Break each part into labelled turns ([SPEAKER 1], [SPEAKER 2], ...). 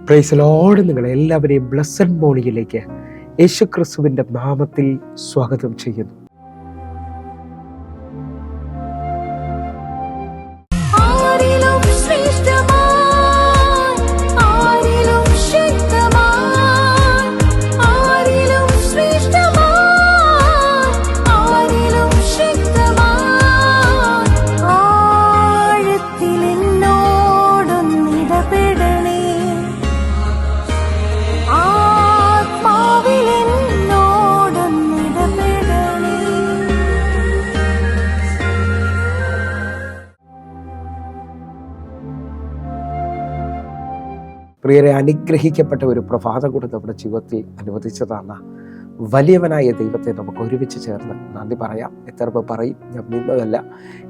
[SPEAKER 1] Price lord. നിങ്ങളെല്ലാവരെയും blessed മോർണിംഗിലേക്ക് യേശുക്രിസ്തുവിൻ്റെ നാമത്തിൽ സ്വാഗതം ചെയ്യുന്നു. പ്രിയരെ, അനുഗ്രഹിക്കപ്പെട്ട ഒരു പ്രഭാതം കൂടെ നമ്മുടെ ജീവിതത്തിൽ അനുവദിച്ചതാണ്. വലിയവനായ ദൈവത്തെ നമുക്ക് ഒരുമിച്ച് ചേർന്ന് നന്ദി പറയാം. എത്ര പറയും, ഞാൻ നിന്നതല്ല,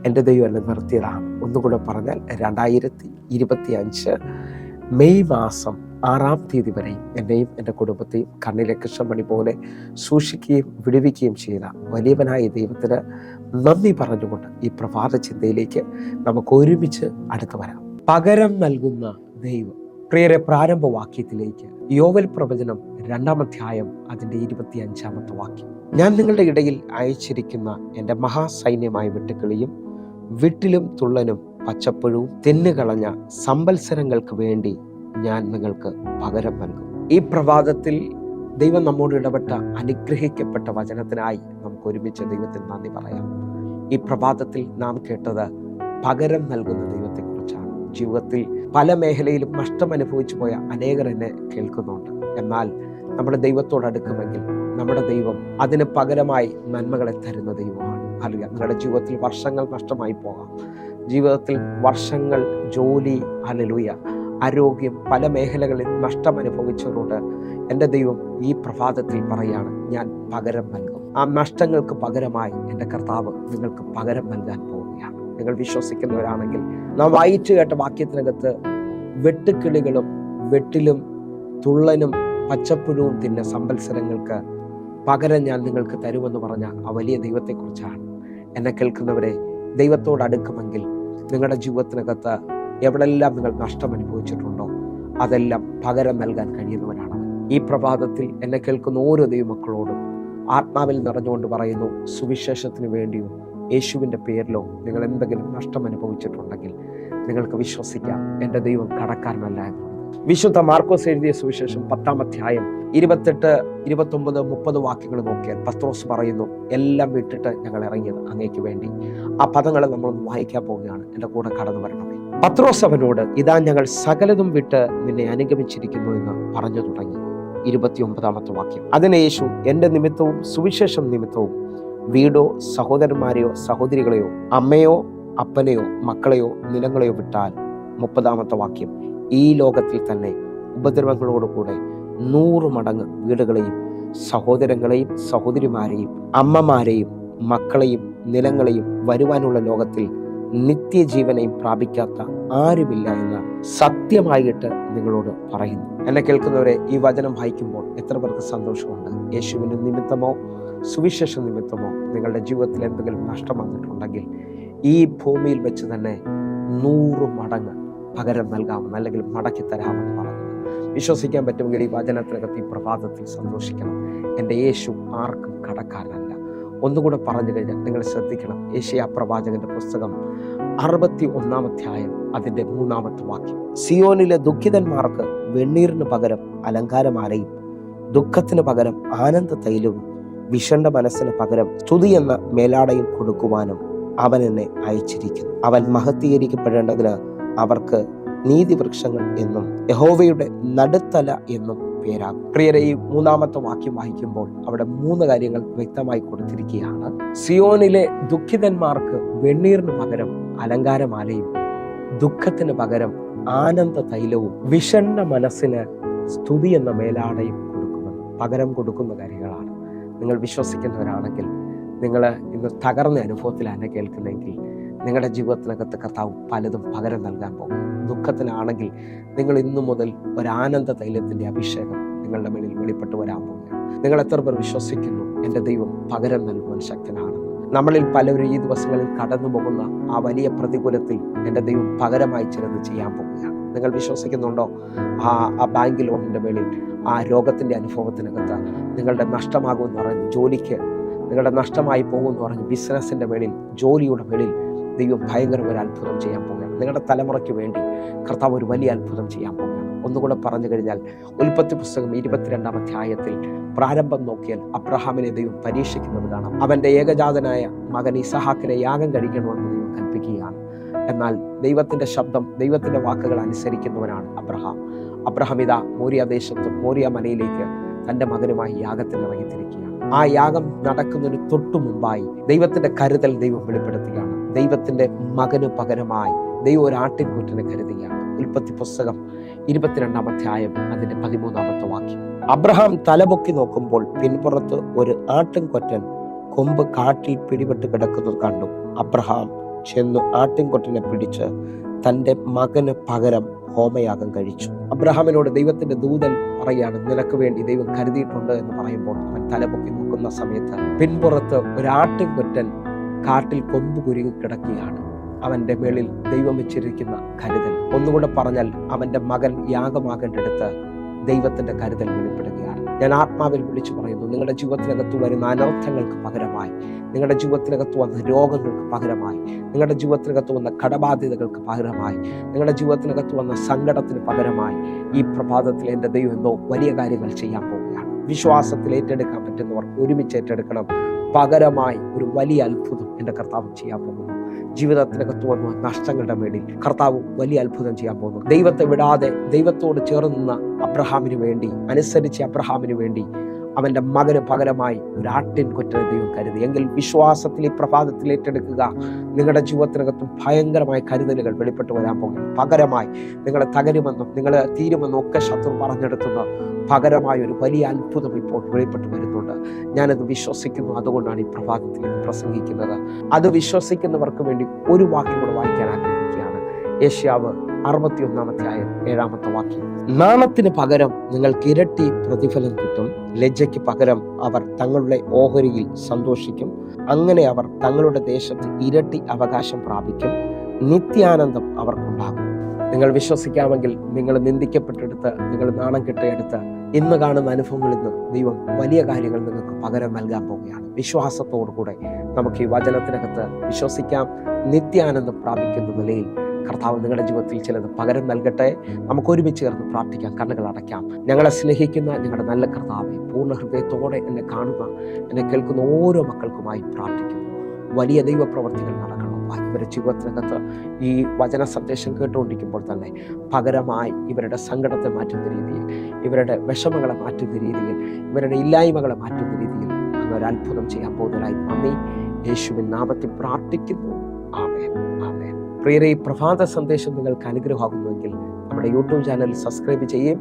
[SPEAKER 1] എൻ്റെ ദൈവം എന്നെ നിർത്തിയതാണ്. ഒന്നുകൂടെ പറഞ്ഞാൽ 2025 മെയ് മാസം 6-ാം തീയതി വരെയും എന്നെയും എൻ്റെ കുടുംബത്തെയും കണ്ണിലെ കൃഷ്ണമണി പോലെ സൂക്ഷിക്കുകയും വിടുവിക്കുകയും ചെയ്ത വലിയവനായ ദൈവത്തിന് നന്ദി പറഞ്ഞുകൊണ്ട് ഈ പ്രഭാത ചിന്തയിലേക്ക് നമുക്ക് ഒരുമിച്ച് അടുത്ത് വരാം. പകരം നൽകുന്ന ദൈവം. പ്രിയരെ, പ്രാരംഭ വാക്യത്തിലേക്ക് യോവൽ പ്രവചനം 2-ാം അധ്യായം അതിൻ്റെ 25-ാമത്തെ വാക്യം. ഞാൻ നിങ്ങളുടെ ഇടയിൽ അയച്ചിരിക്കുന്ന എൻ്റെ മഹാസൈന്യമായ വെട്ടുക്കിളിയും വിട്ടിലും തുള്ളനും പച്ചപ്പുഴവും തിന്നുകളഞ്ഞ സംവത്സരങ്ങൾക്ക് വേണ്ടി ഞാൻ നിങ്ങൾക്ക് പകരം നൽകും. ഈ പ്രഭാതത്തിൽ ദൈവം നമ്മോട് ഇടപെട്ട അനുഗ്രഹിക്കപ്പെട്ട വചനത്തിനായി നമുക്ക് ഒരുമിച്ച് ദൈവത്തിന് നന്ദി പറയാം. ഈ പ്രഭാതത്തിൽ നാം കേട്ടത് പകരം നൽകുന്ന ദൈവത്തെക്കുറിച്ചാണ്. ജീവിതത്തിൽ പല മേഖലയിലും നഷ്ടം അനുഭവിച്ചു പോയ അനേകർ എന്നെ കേൾക്കുന്നുണ്ട്. എന്നാൽ നമ്മുടെ ദൈവത്തോട് അടുക്കുമെങ്കിൽ നമ്മുടെ ദൈവം അതിന് പകരമായി നന്മകളെ തരുന്ന ദൈവമാണ്. അല്ലെങ്കിൽ നിങ്ങളുടെ ജീവിതത്തിൽ വർഷങ്ങൾ നഷ്ടമായി പോകാം. ജീവിതത്തിൽ വർഷങ്ങൾ ജോലി, ഹല്ലേലൂയ, ആരോഗ്യം, പല മേഖലകളിൽ നഷ്ടം അനുഭവിച്ചവരോട് എൻ്റെ ദൈവം ഈ പ്രഭാതത്തിൽ പറയാണ്, ഞാൻ പകരം നൽകും. ആ നഷ്ടങ്ങൾക്ക് പകരമായി എൻ്റെ കർത്താവ് നിങ്ങൾക്ക് പകരം നൽകാൻ പോവുകയാണ്. നിങ്ങൾ വിശ്വസിക്കുന്നവരാണെങ്കിൽ നാം വായിച്ചു കേട്ട വാക്യത്തിനകത്ത് വെട്ടുക്കിളികളും വെട്ടിലും തുള്ളനും പച്ചപ്പുഴവും തിന്ന സംവത്സരങ്ങൾക്ക് പകരം ഞാൻ നിങ്ങൾക്ക് തരുമെന്ന് പറഞ്ഞ ആ വലിയ ദൈവത്തെക്കുറിച്ചാണ്. എന്നെ കേൾക്കുന്നവരെ, ദൈവത്തോട് അടുക്കുമെങ്കിൽ നിങ്ങളുടെ ജീവിതത്തിനകത്ത് എവിടെല്ലാം നിങ്ങൾ നഷ്ടം അനുഭവിച്ചിട്ടുണ്ടോ അതെല്ലാം പകരം നൽകാൻ കഴിയുന്നവരാണ്. ഈ പ്രഭാതത്തിൽ എന്നെ കേൾക്കുന്ന ഓരോ ദൈവമക്കളോടും ആത്മാവിൽ നിറഞ്ഞുകൊണ്ട് പറയുന്നു, സുവിശേഷത്തിന് വേണ്ടിയോ യേശുവിൻ്റെ പേരിലോ നിങ്ങൾ എന്തെങ്കിലും നഷ്ടം അനുഭവിച്ചിട്ടുണ്ടെങ്കിൽ നിങ്ങൾക്ക് വിശ്വസിക്കാം, എൻ്റെ ദൈവം കടക്കാരനല്ല എന്നുള്ളത്. വിശുദ്ധ മാർക്കോസ് എഴുതിയ സുവിശേഷം 10-ാം അധ്യായം 28, 29, 30 വാക്യങ്ങൾ നോക്കിയാൽ പത്രോസ് പറയുന്നു, എല്ലാം വിട്ടിട്ട് ഞങ്ങൾ ഇറങ്ങിയത് അങ്ങേക്ക് വേണ്ടി. ആ പദങ്ങളെ നമ്മളൊന്ന് വായിക്കാൻ പോവുകയാണ്. എൻ്റെ കൂടെ കടന്നു വരണമേ. പത്രോസ് അവനോട്, ഇതാ ഞങ്ങൾ സകലതും വിട്ട് നിന്നെ അനുഗമിച്ചിരിക്കുന്നു എന്ന് പറഞ്ഞു തുടങ്ങി. 29-ാമത്തെ വാക്യം. അതിന് യേശു, എൻ്റെ നിമിത്തവും സുവിശേഷം നിമിത്തവും വീടോ സഹോദരന്മാരെയോ സഹോദരികളെയോ അമ്മയോ അപ്പനെയോ മക്കളെയോ നിലങ്ങളെയോ വിട്ടാൽ, 30-ാമത്തെ വാക്യം, ഈ ലോകത്തിൽ തന്നെ ഉപദ്രവങ്ങളോടുകൂടെ 100 മടങ്ങ് വീടുകളെയും സഹോദരങ്ങളെയും സഹോദരിമാരെയും അമ്മമാരെയും മക്കളെയും നിലങ്ങളെയും വരുവാനുള്ള ലോകത്തിൽ നിത്യജീവനെയും പ്രാപിക്കാത്ത ആരുമില്ല എന്ന് സത്യമായിട്ട് നിങ്ങളോട് പറയുന്നു. എന്നെ കേൾക്കുന്നവരെ, ഈ വചനം വായിക്കുമ്പോൾ എത്ര പേർക്ക് സന്തോഷമുണ്ട്. യേശുവിൻ്റെ നിമിത്തമോ സുവിശേഷ നിമിത്തമോ നിങ്ങളുടെ ജീവിതത്തിൽ എന്തെങ്കിലും നഷ്ടം വന്നിട്ടുണ്ടെങ്കിൽ ഈ ഭൂമിയിൽ വെച്ച് തന്നെ 100 മടങ്ങ് പകരം നൽകാമെന്ന്, അല്ലെങ്കിൽ മടക്കി തരാമെന്ന് പറഞ്ഞു. വിശ്വസിക്കാൻ പറ്റുമെങ്കിൽ ഈ വചനത്തിനകത്ത് ഈ പ്രഭാതത്തിൽ സന്തോഷിക്കണം. എൻ്റെ യേശു ആർക്കും കടക്കാരനല്ല. ഒന്നുകൂടെ പറഞ്ഞു കഴിഞ്ഞാൽ നിങ്ങൾ ശ്രദ്ധിക്കണം. യേശയ്യാ പ്രവാചകന്റെ പുസ്തകം 61-ാം അധ്യായം അതിൻ്റെ 3-ാമത്തെ വാക്യം. സിയോനിലെ ദുഃഖിതന്മാർക്ക് വെണ്ണീറിന് പകരം അലങ്കാരമാലയും ദുഃഖത്തിന് പകരം ആനന്ദ തൈലവും വിഷണ്ട മനസ്സിന് പകരം സ്തുതി എന്ന മേലാടയും കൊടുക്കുവാനും അവൻ എന്നെ അയച്ചിരിക്കുന്നു. അവൻ മഹത്വീകരിക്കപ്പെടേണ്ടതിന് അവർക്ക് നീതിവൃക്ഷങ്ങൾ എന്നും യഹോവയുടെ നടുത്തല എന്നും പേരാകും. പ്രിയരെ, ഈ 3-ാമത്തെ വാക്യം വായിക്കുമ്പോൾ അവിടെ 3 കാര്യങ്ങൾ വ്യക്തമായി കൊടുത്തിരിക്കുകയാണ്. സിയോനിലെ ദുഃഖിതന്മാർക്ക് വെണ്ണീറിന് പകരം അലങ്കാരമാലയും ദുഃഖത്തിന് പകരം ആനന്ദ തൈലവും വിഷണ്ണ മനസ്സിന് സ്തുതി എന്ന മേലാടയും കൊടുക്കുമെന്ന് പകരം കൊടുക്കുന്ന കാര്യങ്ങളാണ്. നിങ്ങൾ വിശ്വസിക്കുന്നവരാണെങ്കിൽ, നിങ്ങൾ ഇന്ന് തകർന്ന അനുഭവത്തിലാണ് കേൾക്കുന്നതെങ്കിൽ, നിങ്ങളുടെ ജീവിതത്തിനകത്ത് കർത്താവ് പലതും പകരം നൽകാൻ പോകും. ദുഃഖത്തിലാണെങ്കിൽ നിങ്ങൾ ഇന്നു മുതൽ ഒരു ആനന്ദ തൈലത്തിൻ്റെ അഭിഷേകം നിങ്ങളുടെ മേലിൽ വെളിപ്പെട്ട് വരാൻ പോകുകയാണ്. നിങ്ങൾ എത്ര പേർ വിശ്വസിക്കുന്നു എൻ്റെ ദൈവം പകരം നൽകുവാൻ ശക്തനാണ്? നമ്മളിൽ പലരും ഈ ദിവസങ്ങളിൽ കടന്നു പോകുന്ന ആ വലിയ പ്രതികൂലത്തിൽ എൻ്റെ ദൈവം പകരമായി ചിലത് ചെയ്യാൻ പോകുകയാണ്. നിങ്ങൾ വിശ്വസിക്കുന്നുണ്ടോ? ആ ബാങ്ക് ലോണിൻ്റെ മേളിൽ, ആ രോഗത്തിൻ്റെ അനുഭവത്തിനകത്ത് നിങ്ങളുടെ നഷ്ടമാകുമെന്ന് പറഞ്ഞ് ജോലിക്ക് നിങ്ങളുടെ നഷ്ടമായി പോകുമെന്ന് പറഞ്ഞ് ബിസിനസ്സിൻ്റെ മേളിൽ, ജോലിയുടെ മേളിൽ ദൈവം ഭയങ്കര ഒരു അത്ഭുതം ചെയ്യാൻ പോവുകയാണ്. നിങ്ങളുടെ തലമുറയ്ക്ക് വേണ്ടി കർത്താവ് ഒരു വലിയ അത്ഭുതം ചെയ്യാൻ പോവുകയാണ്. ഒന്നുകൂടെ പറഞ്ഞു കഴിഞ്ഞാൽ, ഉൽപ്പത്തി പുസ്തകം 22-ാം അധ്യായത്തിൽ പ്രാരംഭം നോക്കിയാൽ അബ്രഹാമിനെ ദൈവം പരീക്ഷിക്കുന്നത് കാണാം. അവൻ്റെ ഏകജാതനായ മകൻ ഇസഹാക്കിനെ യാഗം കഴിക്കണമെന്ന് ദൈവം കൽപ്പിക്കുകയാണ്. എന്നാൽ ദൈവത്തിൻ്റെ ശബ്ദം, ദൈവത്തിൻ്റെ വാക്കുകൾ അനുസരിക്കുന്നവനാണ് അബ്രഹാം. അബ്രഹാം ഇതാ മോരിയ ദേശത്തും മോരിയ മലയിലേക്ക് തൻ്റെ മകനുമായി യാഗത്തിന് ഇറങ്ങിത്തിരിക്കുകയാണ്. ആ യാഗം നടക്കുന്നതിന് തൊട്ടു മുമ്പായി ദൈവത്തിൻ്റെ കരുതൽ ദൈവം വെളിപ്പെടുത്തുകയാണ്. ദൈവത്തിൻ്റെ മകന് പകരമായി ദൈവം ഒരു ആട്ടിൻകുറ്റനെ കരുതുകയാണ്. ഉൽപ്പത്തി പുസ്തകം 22-ാം അധ്യായം അതിൻ്റെ 13-ാമത്തെ വാക്യം. അബ്രഹാം തലപൊക്കി നോക്കുമ്പോൾ പിൻപുറത്ത് ഒരു ആട്ടിൻകൊറ്റൻ കൊമ്പ് കാട്ടിൽ പിടിപെട്ട് കിടക്കുന്നത് കണ്ടു. അബ്രഹാം ചെന്ന് ആട്ടിൻകൊറ്റനെ പിടിച്ച് തൻ്റെ മകന് പകരം ഹോമയാഗം കഴിച്ചു. അബ്രഹാമിനോട് ദൈവത്തിന്റെ ദൂതൻ പറയാണ്, നിനക്ക് വേണ്ടി ദൈവം കരുതിയിട്ടുണ്ട് എന്ന് പറയുമ്പോൾ അവൻ തലപൊക്കി നോക്കുന്ന സമയത്ത് പിൻപുറത്ത് ഒരു ആട്ടിൻകൊറ്റൻ കാട്ടിൽ കൊമ്പ് കുരുങ്ങി കിടക്കുകയാണ്. അവന്റെ മേളിൽ ദൈവം വെച്ചിരിക്കുന്ന കരുതൽ. ഒന്നുകൂടെ പറഞ്ഞാൽ, അവന്റെ മകൻ യാഗമാകേണ്ടടുത്ത് ദൈവത്തിന്റെ കരുതൽ വെളിപ്പെടുകയാണ്. ഞാൻ ആത്മാവിൽ വിളിച്ചു പറയുന്നു, നിങ്ങളുടെ ജീവിതത്തിനകത്ത് വരുന്ന അനർത്ഥങ്ങൾക്ക് പകരമായി, നിങ്ങളുടെ ജീവിതത്തിനകത്ത് വന്ന രോഗങ്ങൾക്ക് പകരമായി, നിങ്ങളുടെ ജീവിതത്തിനകത്ത് വന്ന കടബാധ്യതകൾക്ക് പകരമായി, നിങ്ങളുടെ ജീവിതത്തിനകത്ത് വന്ന സങ്കടത്തിന് പകരമായി ഈ പ്രഭാതത്തിൽ എൻ്റെ ദൈവം എന്തോ വലിയ കാര്യങ്ങൾ ചെയ്യാൻ പോവുകയാണ്. വിശ്വാസത്തിൽ ഏറ്റെടുക്കാൻ പറ്റുന്നവർ ഒരുമിച്ച് ഏറ്റെടുക്കണം. പകരമായി ഒരു വലിയ അത്ഭുതം എൻ്റെ കർത്താവ് ചെയ്യാൻ പോകുന്നു. ജീവിതത്തിനകത്ത് വന്ന നഷ്ടങ്ങളുടെ മേളിൽ കർത്താവ് വലിയ അത്ഭുതം ചെയ്യാൻ പോകുന്നു. ദൈവത്തെ വിടാതെ ദൈവത്തോട് ചേർന്ന അബ്രഹാമിന് വേണ്ടി, അനുസരിച്ച് അബ്രഹാമിന് വേണ്ടി അവന്റെ മകന് പകരമായി ഒരു ആട്ടിൻകൊറ്റനെ ദൈവം കരുതി. എങ്കിൽ വിശ്വാസത്തിൽ ഈ പ്രഭാതത്തിൽ ഏറ്റെടുക്കുക. നിങ്ങളുടെ ജീവിതത്തിനകത്തും ഭയങ്കരമായ കരുതലുകൾ വെളിപ്പെട്ട് വരാൻ പോകുന്നു. പകരമായി നിങ്ങളെ തകരുമെന്നും നിങ്ങളെ തീരുമെന്നും ഒക്കെ ശത്രു പറഞ്ഞെടുത്തുന്ന പകരമായ ഒരു വലിയ അത്ഭുതം ഇപ്പോൾ വെളിപ്പെട്ട് വരുന്നുണ്ട്. ഞാനത് വിശ്വസിക്കുന്നു. അതുകൊണ്ടാണ് ഈ പ്രഭാതത്തിൽ പ്രസംഗിക്കുന്നത്. അത് വിശ്വസിക്കുന്നവർക്ക് വേണ്ടി ഒരു വാക്യം കൂടെ വായിക്കാൻ ആഗ്രഹിക്കുകയാണ്. യെശയ്യാവ് 61-ാം അധ്യായം 7-ാമത്തെ വാക്യം. നാണത്തിന് പകരം നിങ്ങൾക്ക് ഇരട്ടി പ്രതിഫലം കിട്ടും, ലജ്ജയ്ക്ക് പകരം അവർ തങ്ങളുടെ ഓഹരിയിൽ സന്തോഷിക്കും. അങ്ങനെ അവർ തങ്ങളുടെ ദേശത്ത് ഇരട്ടി അവകാശം പ്രാപിക്കും, നിത്യാനന്ദം അവർക്കുണ്ടാകും. നിങ്ങൾ വിശ്വസിക്കാമെങ്കിൽ, നിങ്ങൾ നിന്ദിക്കപ്പെട്ടെടുത്ത്, നിങ്ങൾ നാണം കെട്ടെടുത്ത് ഇന്ന് കാണുന്ന അനുഭവങ്ങളിൽ നിന്ന് ദൈവം വലിയ കാര്യങ്ങൾ നിങ്ങൾക്ക് പകരം നൽകാൻ പോവുകയാണ്. വിശ്വാസത്തോടുകൂടെ നമുക്ക് ഈ വചനത്തിനകത്ത് വിശ്വസിക്കാം. നിത്യാനന്ദം പ്രാപിക്കുന്ന നിലയിൽ കർത്താവ് നിങ്ങളുടെ ജീവിതത്തിൽ ചിലത് പകരം നൽകട്ടെ. നമുക്ക് ഒരുമിച്ച് ചേർന്ന് പ്രാർത്ഥിക്കാം. കണ്ണുകൾ അടയ്ക്കാം. ഞങ്ങളെ സ്നേഹിക്കുന്ന ഞങ്ങളുടെ നല്ല കർത്താവെ, പൂർണ്ണ ഹൃദയത്തോടെ എന്നെ കാണുന്ന, എന്നെ കേൾക്കുന്ന ഓരോ മക്കൾക്കുമായി പ്രാർത്ഥിക്കുന്നു. വലിയ ദൈവപ്രവർത്തികൾ നടക്കണം. ഇവരുടെ ജീവിതത്തിനകത്ത് ഈ വചന സന്ദേശം കേട്ടുകൊണ്ടിരിക്കുമ്പോൾ തന്നെ പകരമായി ഇവരുടെ സങ്കടത്തെ മാറ്റുന്ന രീതിയിൽ, ഇവരുടെ വിഷമങ്ങളെ മാറ്റുന്ന രീതിയിൽ, ഇവരുടെ ഇല്ലായ്മകളെ മാറ്റുന്ന രീതിയിൽ അങ്ങൊരു അത്ഭുതം ചെയ്യാൻ പോകുന്നതിനായി നന്ദി. യേശുവിൻ നാമത്തിൽ പ്രാർത്ഥിക്കുന്നു. ആമേൻ, ആമേൻ. പ്രിയരെ, ഈ പ്രഭാത സന്ദേശം നിങ്ങൾക്ക് അനുഗ്രഹമാകുന്നുവെങ്കിൽ നമ്മുടെ യൂട്യൂബ് ചാനൽ സബ്സ്ക്രൈബ് ചെയ്യുകയും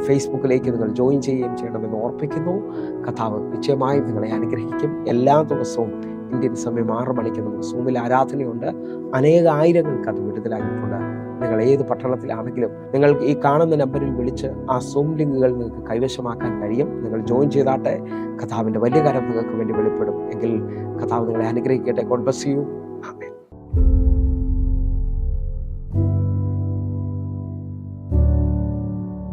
[SPEAKER 1] ഫേസ്ബുക്കിലേക്ക് നിങ്ങൾ ജോയിൻ ചെയ്യുകയും ചെയ്യണമെന്ന് ഓർപ്പിക്കുന്നു. കർത്താവ് നിശ്ചയമായും നിങ്ങളെ അനുഗ്രഹിക്കും. എല്ലാ ദിവസവും ഇന്ത്യൻ സമയം 6 മണിക്ക് നമുക്ക് സൂമിൽ ആരാധനയുണ്ട്. അനേകായിരങ്ങൾക്ക് അത് വിടുതലായിട്ടുണ്ട്. നിങ്ങൾ ഏത് പട്ടണത്തിലാണെങ്കിലും നിങ്ങൾ ഈ കാണുന്ന നമ്പറിൽ വിളിച്ച് ആ സൂം ലിങ്കുകൾ നിങ്ങൾക്ക് കൈവശമാക്കാൻ കഴിയും. നിങ്ങൾ ജോയിൻ ചെയ്താട്ടെ. കർത്താവിൻ്റെ വലിയ കാര്യം നിങ്ങൾക്ക് വേണ്ടി വെളിപ്പെടും. എങ്കിൽ കർത്താവ് നിങ്ങളെ അനുഗ്രഹിക്കട്ടെ. God bless you. ആമേൻ.